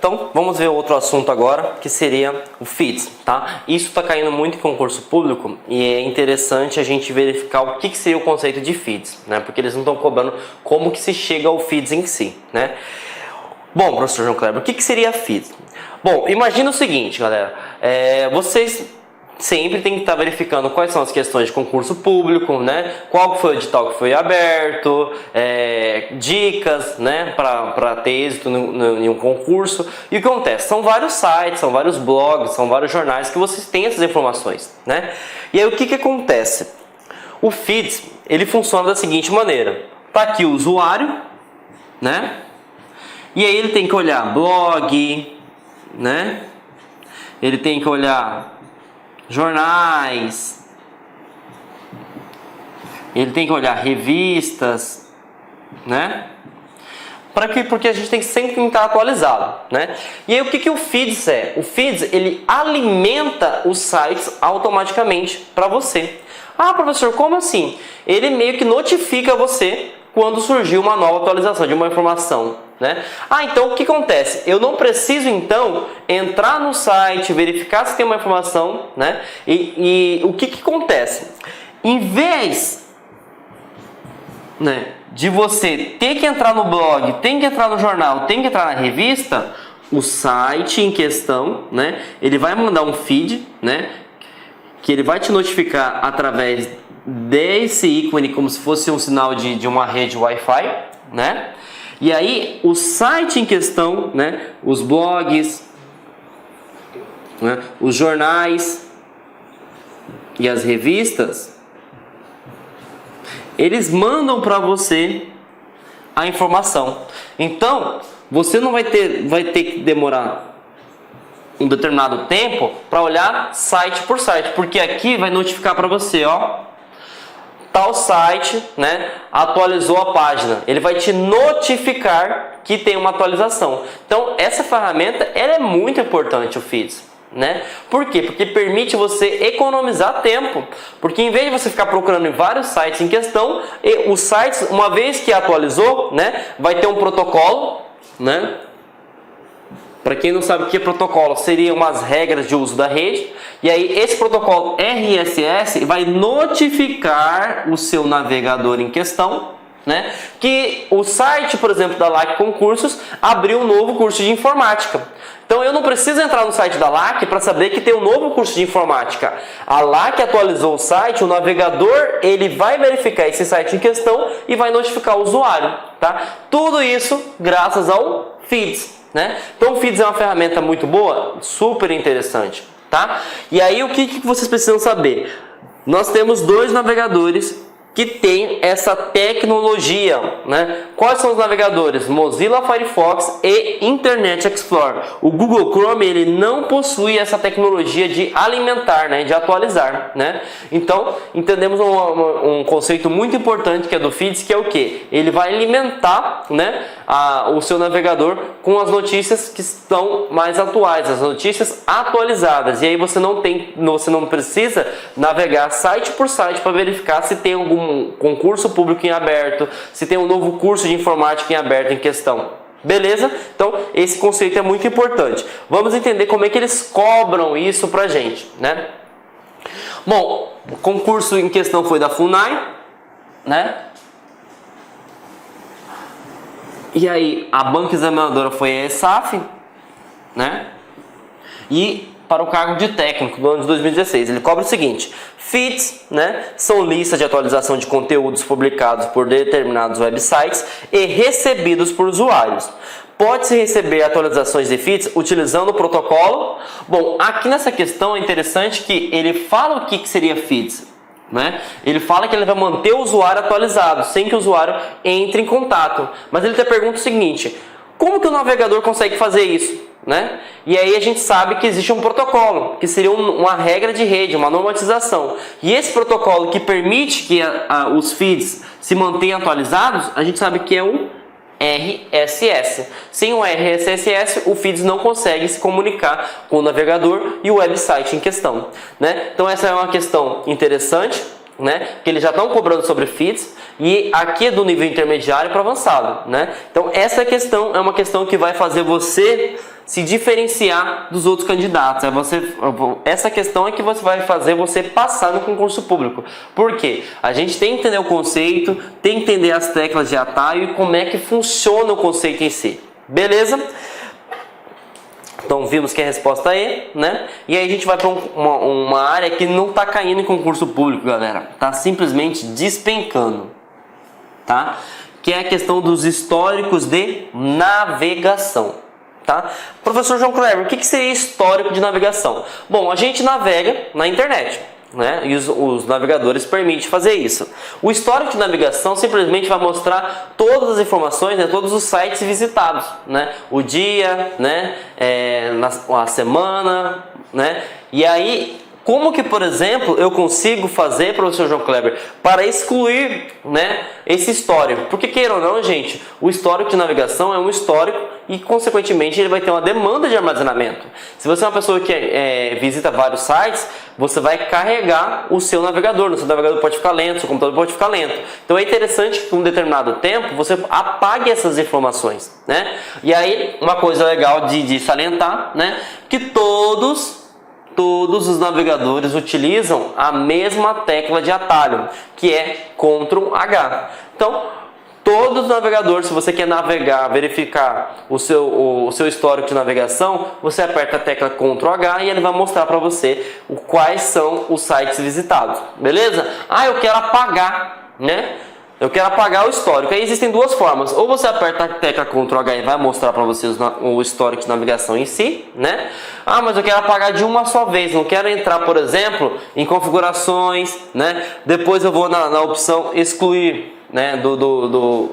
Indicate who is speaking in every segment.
Speaker 1: Então, vamos ver outro assunto agora, que seria o feeds, tá? Isso está caindo muito em concurso público e é interessante a gente verificar o que seria o conceito de feeds, né? Porque eles não estão cobrando como que se chega ao feeds em si, né? Bom, professor João Kleber, o que seria feeds? Bom, imagina o seguinte, galera, vocês sempre tem que estar verificando quais são as questões de concurso público, né? Qual foi o edital que foi aberto, dicas, né? Para ter êxito em um concurso. E o que acontece? São vários sites, são vários blogs, são vários jornais que vocês têm essas informações, né? E aí o que acontece? O Feeds, ele funciona da seguinte maneira. Tá aqui o usuário, né? E aí ele tem que olhar blog, né? Ele tem que olhar jornais, ele tem que olhar revistas, né? Para quê? Porque a gente tem que sempre estar atualizado, né? E aí o que o Feeds é? O Feeds, ele alimenta os sites automaticamente para você. Ah, professor, como assim? Ele meio que notifica você quando surgiu uma nova atualização de uma informação, né? Ah, então o que acontece? Eu não preciso então entrar no site, verificar se tem uma informação, né? E o que acontece? Em vez, né, de você ter que entrar no blog, tem que entrar no jornal, tem que entrar na revista, o site em questão, né, ele vai mandar um feed, né, que ele vai te notificar através desse ícone, como se fosse um sinal de uma rede Wi-Fi, né? E aí o site em questão, né, os blogs, né, os jornais e as revistas, eles mandam para você a informação. Então, você não vai ter que demorar um determinado tempo para olhar site por site, porque aqui vai notificar para você, ó, tal site, né, atualizou a página. Ele vai te notificar que tem uma atualização. Então, essa ferramenta, ela é muito importante, o Feeds, né? Por quê? Porque permite você economizar tempo. Porque em vez de você ficar procurando em vários sites em questão, os sites, uma vez que atualizou, né, vai ter um protocolo, né? Para quem não sabe o que é protocolo, seriam umas regras de uso da rede. E aí esse protocolo RSS vai notificar o seu navegador em questão, né, que o site, por exemplo, da LAC Concursos abriu um novo curso de informática. Então eu não preciso entrar no site da LAC para saber que tem um novo curso de informática. A LAC atualizou o site, o navegador ele vai verificar esse site em questão e vai notificar o usuário, tá? Tudo isso graças ao Feeds, né? Então o Feeds é uma ferramenta muito boa, super interessante, tá? E aí o que vocês precisam saber? Nós temos dois navegadores que tem essa tecnologia, né? Quais são os navegadores? Mozilla Firefox e Internet Explorer. O Google Chrome ele não possui essa tecnologia de alimentar, né? De atualizar, né? Então entendemos um conceito muito importante que é do Feeds, que é o que? Ele vai alimentar, né, o seu navegador com as notícias que estão mais atuais, as notícias atualizadas. E aí você não precisa navegar site por site para verificar se tem algum concurso público em aberto, se tem um novo curso de informática em aberto em questão. Beleza? Então esse conceito é muito importante. Vamos entender como é que eles cobram isso pra gente, né? Bom, o concurso em questão foi da FUNAI, né? E aí a banca examinadora foi a ESAF, né? E para o cargo de técnico do ano de 2016, ele cobra o seguinte: Feeds, né, são listas de atualização de conteúdos publicados por determinados websites e recebidos por usuários. Pode-se receber atualizações de feeds utilizando o protocolo. Bom, aqui nessa questão é interessante que ele fala o que seria feeds, né? Ele fala que ele vai manter o usuário atualizado, sem que o usuário entre em contato. Mas ele te pergunta o seguinte: como que o navegador consegue fazer isso? Né? E aí a gente sabe que existe um protocolo, que seria uma regra de rede, uma normatização. E esse protocolo que permite que os feeds se mantenham atualizados, a gente sabe que é o RSS. Sem o RSS, o Feeds não consegue se comunicar com o navegador e o website em questão, né? Então essa é uma questão interessante, né? Que eles já estão cobrando sobre feeds, e aqui é do nível intermediário para avançado, né? Então essa questão é uma questão que vai fazer você se diferenciar dos outros candidatos. Essa questão é que vai fazer você passar no concurso público. Por quê? A gente tem que entender o conceito, tem que entender as teclas de atalho e como é que funciona o conceito em si. Beleza? Então vimos que a resposta é, né? E aí a gente vai para uma área que não está caindo em concurso público, galera. Está simplesmente despencando, tá? Que é a questão dos históricos de navegação. Tá? Professor João Kleber, o que seria histórico de navegação? Bom, a gente navega na internet, né? E os navegadores permitem fazer isso. O histórico de navegação simplesmente vai mostrar todas as informações, né? Todos os sites visitados, né? O dia, né? A semana, né? E aí, como que, por exemplo, eu consigo fazer, professor João Kleber, para excluir, né, esse histórico? Porque, queira ou não, gente, o histórico de navegação é um histórico e, consequentemente, ele vai ter uma demanda de armazenamento. Se você é uma pessoa que visita vários sites, você vai carregar o seu navegador. O seu navegador pode ficar lento, o seu computador pode ficar lento. Então, é interessante que, por um determinado tempo, você apague essas informações, né? E aí, uma coisa legal de salientar, né, que todos os navegadores utilizam a mesma tecla de atalho, que é Ctrl H. Então, todos os navegadores, se você quer navegar, verificar o seu histórico de navegação, você aperta a tecla Ctrl H e ele vai mostrar para você quais são os sites visitados. Beleza? Ah, eu quero apagar, né? Eu quero apagar o histórico. Aí existem duas formas. Ou você aperta a tecla Ctrl H e vai mostrar para você o histórico de navegação em si, né? Ah, mas eu quero apagar de uma só vez. Não quero entrar, por exemplo, em configurações, né? Depois eu vou na opção excluir, né?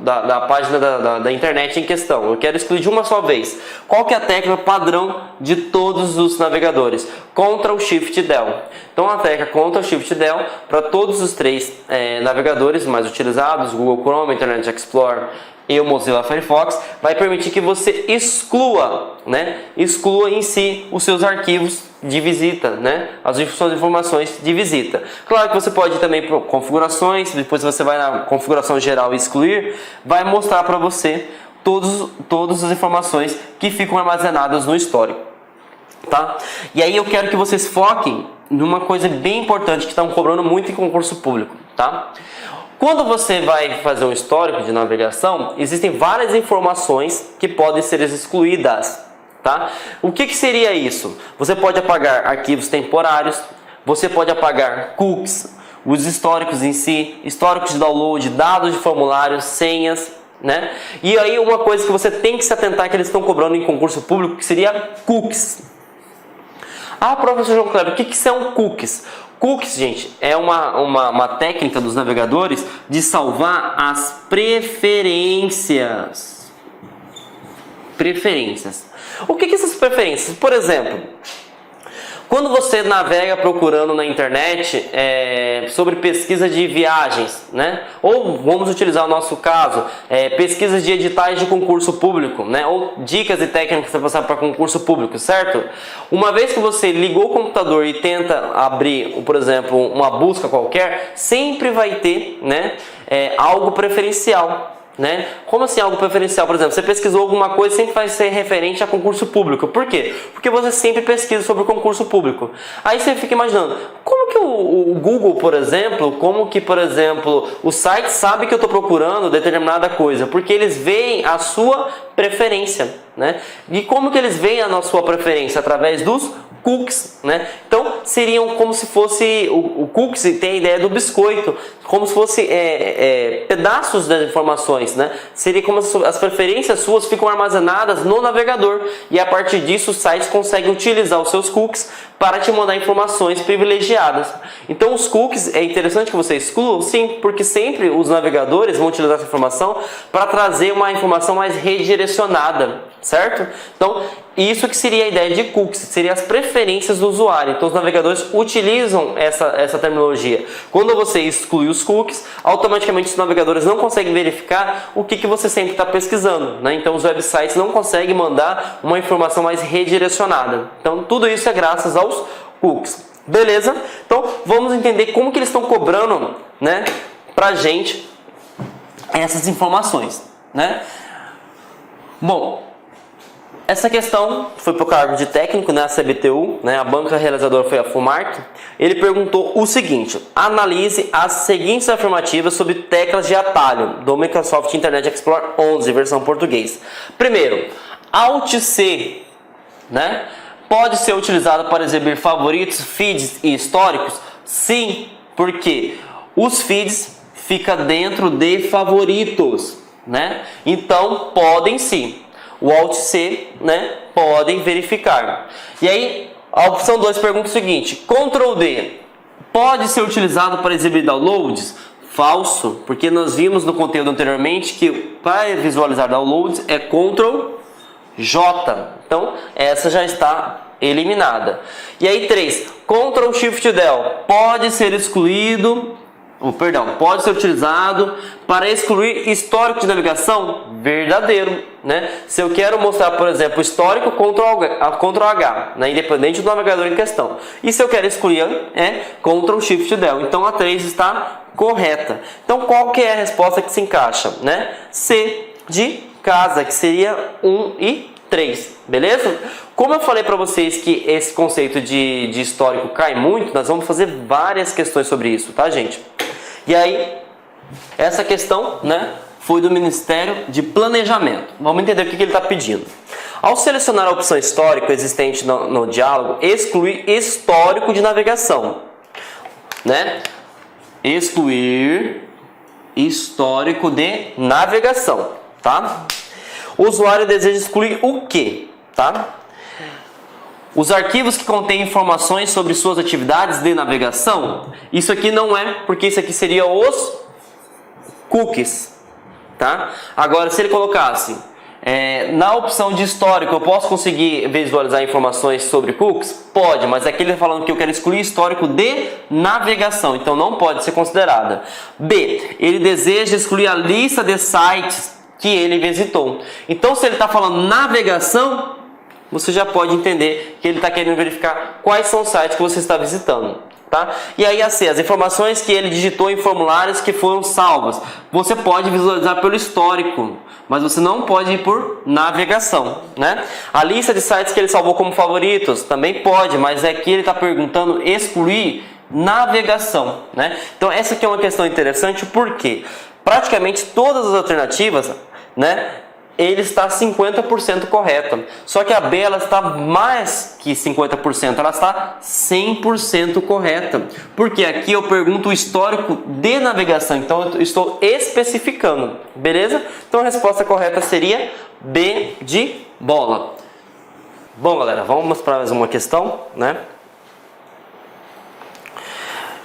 Speaker 1: Da página da internet em questão. Eu quero excluir de uma só vez. Qual que é a tecla padrão de todos os navegadores? Ctrl Shift Del. Então a tecla Ctrl Shift Del para todos os três navegadores mais utilizados, Google Chrome, Internet Explorer e o Mozilla Firefox, vai permitir que você exclua, né? Exclua em si os seus arquivos de visita, né? As suas informações de visita. Claro que você pode ir também para configurações, depois você vai na configuração geral e excluir, vai mostrar para você todas as informações que ficam armazenadas no histórico, tá? E aí eu quero que vocês foquem numa coisa bem importante que estão cobrando muito em concurso público, tá? Quando você vai fazer um histórico de navegação, existem várias informações que podem ser excluídas, tá? O que seria isso? Você pode apagar arquivos temporários, você pode apagar cookies, os históricos em si, históricos de download, dados de formulários, senhas, né? E aí uma coisa que você tem que se atentar é que eles estão cobrando em concurso público, que seria cookies. Ah, professor João Kleber, o que são cookies? Cookies, gente, é uma técnica dos navegadores de salvar as preferências. O que essas preferências? Por exemplo, quando você navega procurando na internet sobre pesquisa de viagens, né? Ou vamos utilizar o nosso caso, pesquisas de editais de concurso público, né? Ou dicas e técnicas para passar para concurso público, certo? Uma vez que você ligou o computador e tenta abrir, por exemplo, uma busca qualquer, sempre vai ter, né, algo preferencial. Né? Como assim algo preferencial? Por exemplo, você pesquisou alguma coisa, sempre vai ser referente a concurso público. Por quê? Porque você sempre pesquisa sobre o concurso público. Aí você fica imaginando, como que o Google, por exemplo, o site sabe que eu estou procurando determinada coisa? Porque eles veem a sua preferência, né? E como que eles veem a sua preferência? Através dos cookies, né? Então seriam como se fosse o cookies tem a ideia do biscoito, como se fosse pedaços das informações, né? Seria como se as preferências suas ficam armazenadas no navegador e a partir disso os sites conseguem utilizar os seus cookies para te mandar informações privilegiadas. Então os cookies é interessante que você exclua, sim, porque sempre os navegadores vão utilizar essa informação para trazer uma informação mais redirecionada, certo? Então isso que seria a ideia de cookies, seria as preferências do usuário. Então os navegadores utilizam essa terminologia. Quando você exclui os cookies, automaticamente os navegadores não conseguem verificar o que você sempre está pesquisando, né? Então os websites não conseguem mandar uma informação mais redirecionada. Então tudo isso é graças aos cookies. Beleza? Então vamos entender como que eles estão cobrando, né, pra gente essas informações, né? Bom, essa questão foi para o cargo de técnico, né, a CBTU, né, a banca realizadora foi a FUMARC. Ele perguntou o seguinte: analise as seguintes afirmativas sobre teclas de atalho do Microsoft Internet Explorer 11, versão português. Primeiro, Alt C, né, pode ser utilizado para exibir favoritos, feeds e históricos? Sim, porque os feeds ficam dentro de favoritos, né? Então podem sim. O Alt C, né, podem verificar. E aí, a opção 2 pergunta o seguinte: Ctrl D pode ser utilizado para exibir downloads? Falso, porque nós vimos no conteúdo anteriormente que para visualizar downloads é Ctrl J. Então, essa já está eliminada. E aí, 3, Ctrl Shift Del pode ser excluído. Pode ser utilizado para excluir histórico de navegação? Verdadeiro, né? Se eu quero mostrar, por exemplo, o histórico, Ctrl H, né? Independente do navegador em questão. E se eu quero excluir, é Ctrl Shift Del. Então a 3 está correta. Então qual que é a resposta que se encaixa, né? C de casa, que seria 1 e 3, beleza? Como eu falei para vocês que esse conceito de histórico cai muito, nós vamos fazer várias questões sobre isso, tá, gente? E aí, essa questão, né, foi do Ministério de Planejamento. Vamos entender o que ele está pedindo. Ao selecionar a opção histórico existente no diálogo, excluir histórico de navegação, né? Excluir histórico de navegação, tá? O usuário deseja excluir o quê, tá? Os arquivos que contêm informações sobre suas atividades de navegação. Isso aqui não é, porque isso aqui seria os cookies, tá? Agora, se ele colocasse na opção de histórico, eu posso conseguir visualizar informações sobre cookies? Pode, mas aqui ele está falando que eu quero excluir histórico de navegação, então não pode ser considerada. B, ele deseja excluir a lista de sites que ele visitou. Então, se ele está falando navegação, você já pode entender que ele está querendo verificar quais são os sites que você está visitando, tá? E aí a C, as informações que ele digitou em formulários que foram salvos. Você pode visualizar pelo histórico, mas você não pode ir por navegação, né? A lista de sites que ele salvou como favoritos também pode, mas aqui ele está perguntando excluir navegação, né? Então essa aqui é uma questão interessante porque praticamente todas as alternativas, né, ele está 50% correta. Só que a B, ela está mais que 50%, ela está 100% correta. Porque aqui eu pergunto o histórico de navegação, então eu estou especificando, beleza? Então a resposta correta seria B de bola. Bom, galera, vamos para mais uma questão, né?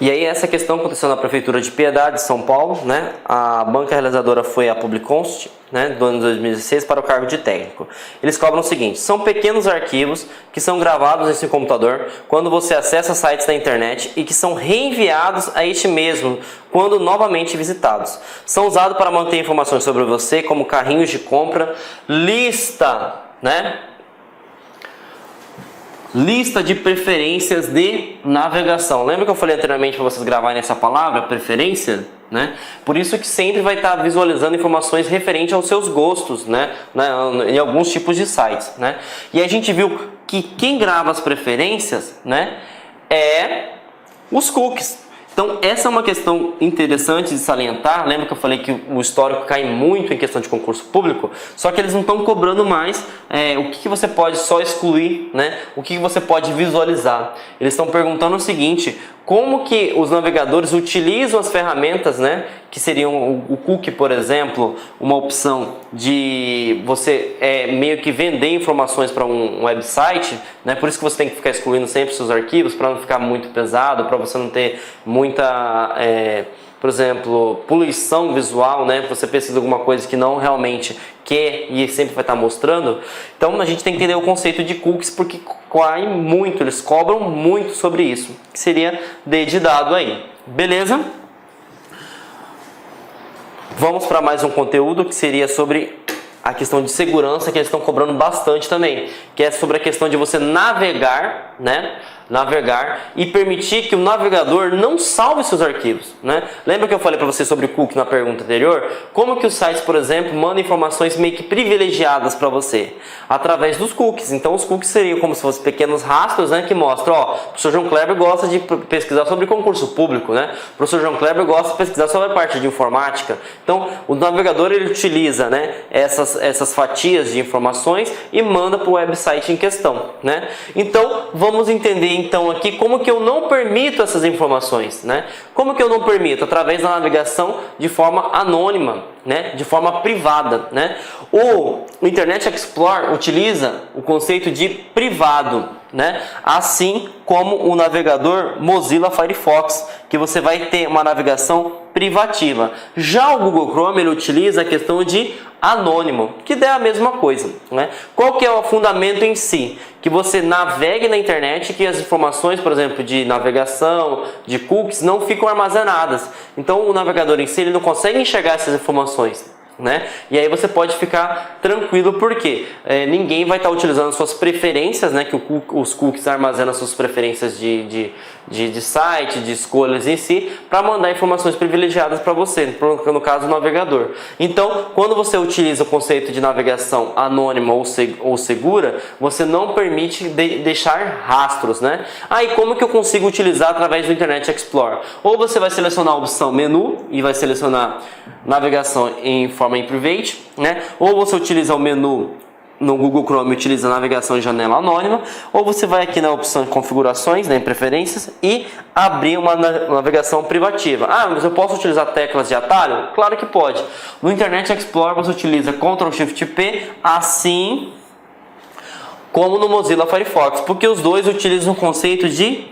Speaker 1: E aí essa questão aconteceu na Prefeitura de Piedade, São Paulo, né? A banca realizadora foi a Publiconst, né, do ano de 2016, para o cargo de técnico. Eles cobram o seguinte: são pequenos arquivos que são gravados nesse computador quando você acessa sites da internet e que são reenviados a este mesmo quando novamente visitados. São usados para manter informações sobre você, como carrinhos de compra, lista, né? Lista de preferências de navegação. Lembra que eu falei anteriormente para vocês gravarem essa palavra, preferência? Né? Por isso que sempre vai estar visualizando informações referentes aos seus gostos, né? Em alguns tipos de sites, né? E a gente viu que quem grava as preferências, né, é os cookies. Então essa é uma questão interessante de salientar. Lembra que eu falei que o histórico cai muito em questão de concurso público? Só que eles não estão cobrando mais o que você pode só excluir, né? O que você pode visualizar. Eles estão perguntando o seguinte: como que os navegadores utilizam as ferramentas, né, que seriam o cookie, por exemplo, uma opção de você meio que vender informações para um website, né? Por isso que você tem que ficar excluindo sempre seus arquivos para não ficar muito pesado, para você não ter muita, por exemplo, poluição visual, né? Você precisa de alguma coisa que não realmente quer e sempre vai estar mostrando. Então a gente tem que entender o conceito de cookies, porque cai muito, eles cobram muito sobre isso, que seria D de dado aí, beleza? Vamos para mais um conteúdo que seria sobre a questão de segurança, que eles estão cobrando bastante também, que é sobre a questão de você navegar, né, navegar e permitir que o navegador não salve seus arquivos, né? Lembra que eu falei para você sobre cookie na pergunta anterior? Como que os sites, por exemplo, mandam informações meio que privilegiadas para você? Através dos cookies. Então os cookies seriam como se fossem pequenos rastros, né, que mostram, ó, o professor João Kleber gosta de pesquisar sobre concurso público, né? O professor João Kleber gosta de pesquisar sobre a parte de informática. Então o navegador ele utiliza, né, essas fatias de informações e manda para o website em questão, né? Então vamos entender então aqui como que eu não permito essas informações, né? Como que eu não permito? Através da navegação de forma anônima, né? De forma privada, né? O Internet Explorer utiliza o conceito de privado, né? Assim como o navegador Mozilla Firefox, que você vai ter uma navegação privativa. Já o Google Chrome ele utiliza a questão de anônimo, que é a mesma coisa, né? Qual que é o fundamento em si? Que você navegue na internet, que as informações, por exemplo, de navegação, de cookies, não ficam armazenadas. Então o navegador em si ele não consegue enxergar essas informações, né? E aí você pode ficar tranquilo porque ninguém vai estar utilizando suas preferências, né? Que os cookies armazenam suas preferências de site, de escolhas em si, para mandar informações privilegiadas para você, no caso o navegador. Então, quando você utiliza o conceito de navegação anônima ou segura, você não permite deixar rastros, né? Aí como que eu consigo utilizar através do Internet Explorer? Ou você vai selecionar a opção menu e vai selecionar navegação em forma em private, né? Ou você utiliza o menu no Google Chrome, utiliza navegação em janela anônima, ou você vai aqui na opção de configurações, né, em preferências, e abrir uma navegação privativa. Ah, mas eu posso utilizar teclas de atalho? Claro que pode. No Internet Explorer você utiliza Ctrl Shift P, assim como no Mozilla Firefox, porque os dois utilizam o conceito de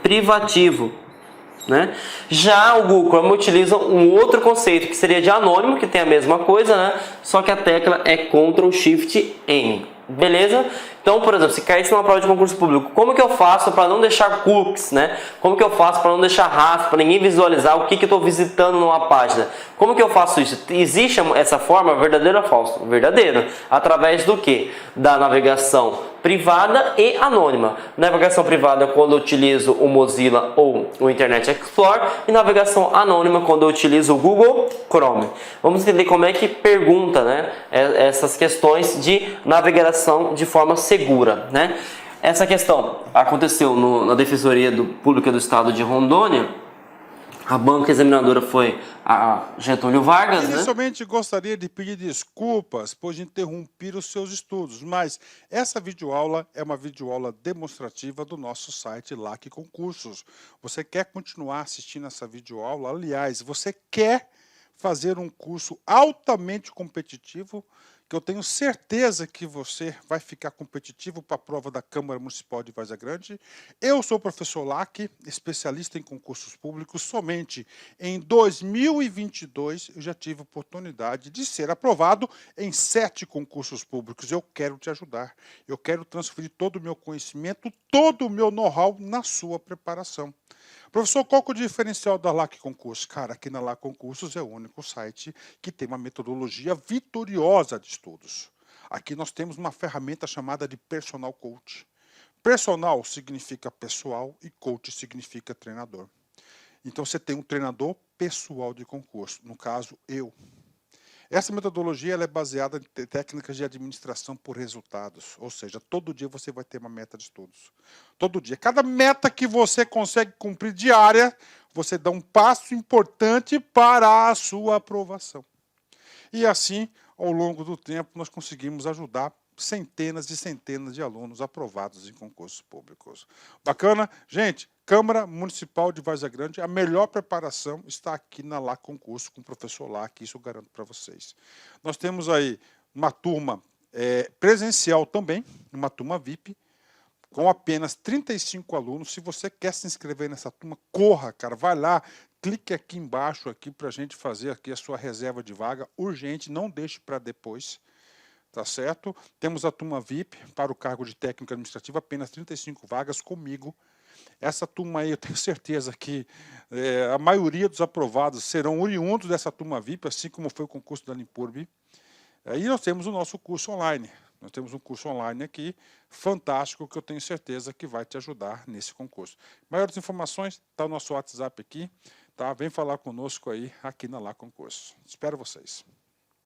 Speaker 1: privativo, né? Já o Google Chrome utiliza um outro conceito que seria de anônimo, que tem a mesma coisa, né? Só que a tecla é Ctrl Shift N, beleza? Então, por exemplo, se caísse numa prova de concurso público, como que eu faço para não deixar cookies, né? Como que eu faço para não deixar rastro, para ninguém visualizar o que eu estou visitando numa página? Como que eu faço isso? Existe essa forma, verdadeiro ou falso? Verdadeiro. Através do que? Da navegação privada e anônima. Navegação privada quando eu utilizo o Mozilla ou o Internet Explorer, e navegação anônima quando eu utilizo o Google Chrome. Vamos entender como é que pergunta, né, essas questões de navegação de forma segura, né? Essa questão aconteceu na Defensoria Pública do Estado de Rondônia. A banca examinadora foi a Getúlio Vargas, né?
Speaker 2: Inicialmente gostaria de pedir desculpas por interromper os seus estudos, mas essa videoaula é uma videoaula demonstrativa do nosso site LAC Concursos. Você quer continuar assistindo essa videoaula? Aliás, você quer fazer um curso altamente competitivo, que eu tenho certeza que você vai ficar competitivo para a prova da Câmara Municipal de Várzea Grande. Eu sou o professor Lac, especialista em concursos públicos. Somente em 2022 eu já tive a oportunidade de ser aprovado em 7 concursos públicos. Eu quero te ajudar. Eu quero transferir todo o meu conhecimento, todo o meu know-how na sua preparação. Professor, qual que é o diferencial da LAC Concursos? Cara, aqui na LAC Concursos é o único site que tem uma metodologia vitoriosa de estudos. Aqui nós temos uma ferramenta chamada de Personal Coach. Personal significa pessoal e coach significa treinador. Então você tem um treinador pessoal de concurso, no caso eu. Essa metodologia ela é baseada em técnicas de administração por resultados, ou seja, todo dia você vai ter uma meta de estudos. Todo dia. Cada meta que você consegue cumprir diária, você dá um passo importante para a sua aprovação. E assim, ao longo do tempo, nós conseguimos ajudar centenas e centenas de alunos aprovados em concursos públicos. Bacana? Gente, Câmara Municipal de Várzea Grande, a melhor preparação está aqui na LAC Concurso, com o professor Lac, isso eu garanto para vocês. Nós temos aí uma turma presencial também, uma turma VIP, com apenas 35 alunos. Se você quer se inscrever nessa turma, corra, cara, vai lá, clique aqui embaixo aqui para a gente fazer aqui a sua reserva de vaga, urgente, não deixe para depois. Tá certo? Temos a turma VIP para o cargo de técnico administrativo, apenas 35 vagas comigo. Essa turma aí, eu tenho certeza que a maioria dos aprovados serão oriundos dessa turma VIP, assim como foi o concurso da Limpurb. E nós temos o nosso curso online. Nós temos um curso online aqui, fantástico, que eu tenho certeza que vai te ajudar nesse concurso. Maiores informações, está o nosso WhatsApp aqui, tá? Vem falar conosco aí, aqui na Lá Concurso. Espero vocês.